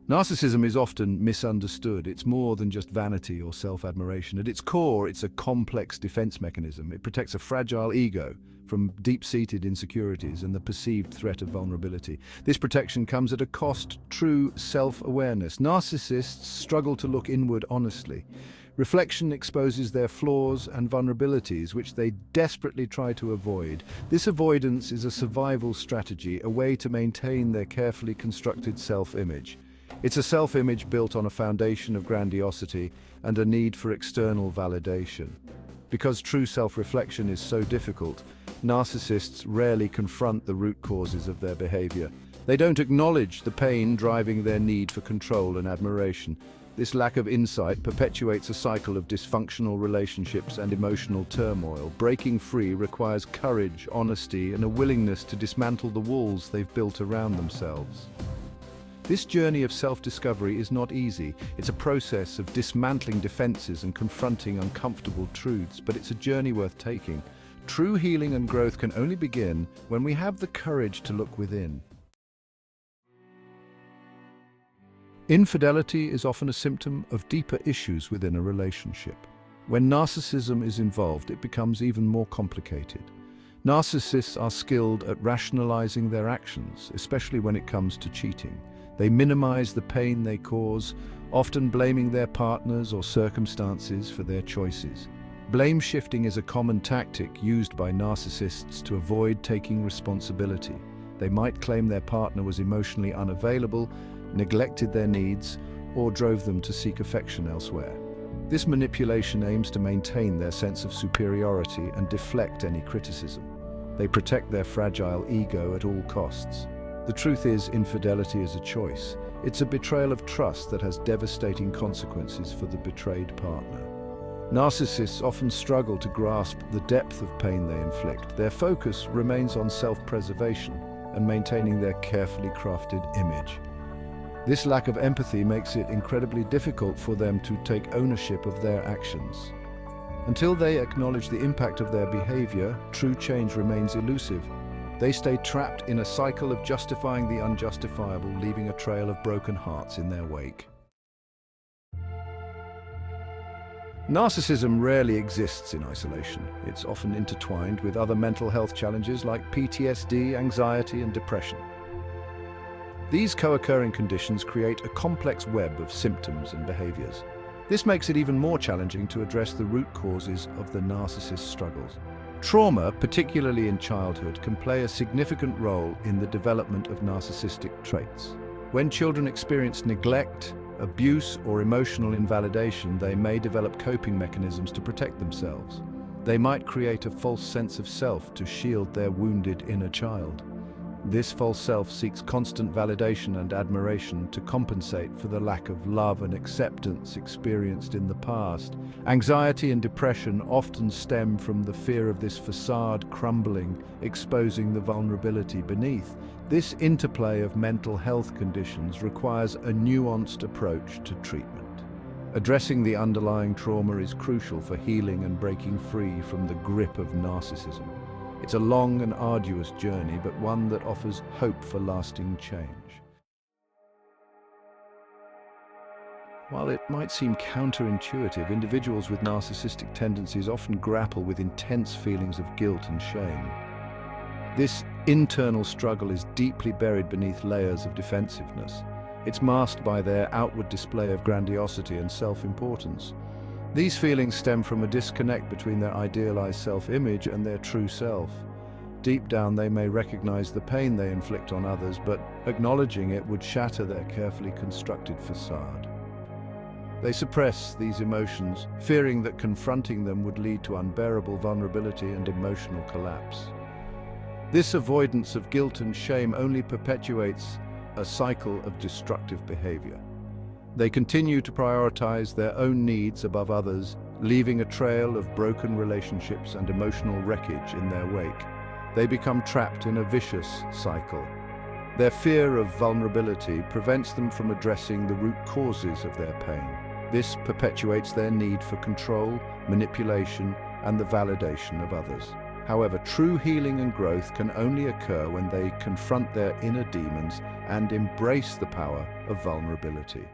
Narcissism is often misunderstood. It's more than just vanity or self-admiration. At its core, it's a complex defense mechanism. It protects a fragile ego from deep-seated insecurities and the perceived threat of vulnerability. This protection comes at a cost: true self-awareness. Narcissists struggle to look inward honestly. Reflection exposes their flaws and vulnerabilities, which they desperately try to avoid. This avoidance is a survival strategy, a way to maintain their carefully constructed self-image. It's a self-image built on a foundation of grandiosity and a need for external validation. Because true self-reflection is so difficult, narcissists rarely confront the root causes of their behavior. They don't acknowledge the pain driving their need for control and admiration. This lack of insight perpetuates a cycle of dysfunctional relationships and emotional turmoil. Breaking free requires courage, honesty, and a willingness to dismantle the walls they've built around themselves. This journey of self-discovery is not easy. It's a process of dismantling defenses and confronting uncomfortable truths, but it's a journey worth taking. True healing and growth can only begin when we have the courage to look within. Infidelity is often a symptom of deeper issues within a relationship. When narcissism is involved, it becomes even more complicated. Narcissists are skilled at rationalizing their actions, especially when it comes to cheating. They minimize the pain they cause, often blaming their partners or circumstances for their choices. Blame shifting is a common tactic used by narcissists to avoid taking responsibility. They might claim their partner was emotionally unavailable, neglected their needs, or drove them to seek affection elsewhere. This manipulation aims to maintain their sense of superiority and deflect any criticism. They protect their fragile ego at all costs. The truth is, infidelity is a choice. It's a betrayal of trust that has devastating consequences for the betrayed partner. Narcissists often struggle to grasp the depth of pain they inflict. Their focus remains on self-preservation and maintaining their carefully crafted image. This lack of empathy makes it incredibly difficult for them to take ownership of their actions. Until they acknowledge the impact of their behavior, true change remains elusive. They stay trapped in a cycle of justifying the unjustifiable, leaving a trail of broken hearts in their wake. Narcissism rarely exists in isolation. It's often intertwined with other mental health challenges like PTSD, anxiety, and depression. These co-occurring conditions create a complex web of symptoms and behaviors. This makes it even more challenging to address the root causes of the narcissist's struggles. Trauma, particularly in childhood, can play a significant role in the development of narcissistic traits. When children experience neglect, abuse, or emotional invalidation, they may develop coping mechanisms to protect themselves. They might create a false sense of self to shield their wounded inner child. This false self seeks constant validation and admiration to compensate for the lack of love and acceptance experienced in the past. Anxiety and depression often stem from the fear of this facade crumbling, exposing the vulnerability beneath. This interplay of mental health conditions requires a nuanced approach to treatment. Addressing the underlying trauma is crucial for healing and breaking free from the grip of narcissism. It's a long and arduous journey, but one that offers hope for lasting change. While it might seem counterintuitive, individuals with narcissistic tendencies often grapple with intense feelings of guilt and shame. This internal struggle is deeply buried beneath layers of defensiveness. It's masked by their outward display of grandiosity and self-importance. These feelings stem from a disconnect between their idealized self-image and their true self. Deep down, they may recognize the pain they inflict on others, but acknowledging it would shatter their carefully constructed facade. They suppress these emotions, fearing that confronting them would lead to unbearable vulnerability and emotional collapse. This avoidance of guilt and shame only perpetuates a cycle of destructive behavior. They continue to prioritize their own needs above others, leaving a trail of broken relationships and emotional wreckage in their wake. They become trapped in a vicious cycle. Their fear of vulnerability prevents them from addressing the root causes of their pain. This perpetuates their need for control, manipulation, and the validation of others. However, true healing and growth can only occur when they confront their inner demons and embrace the power of vulnerability.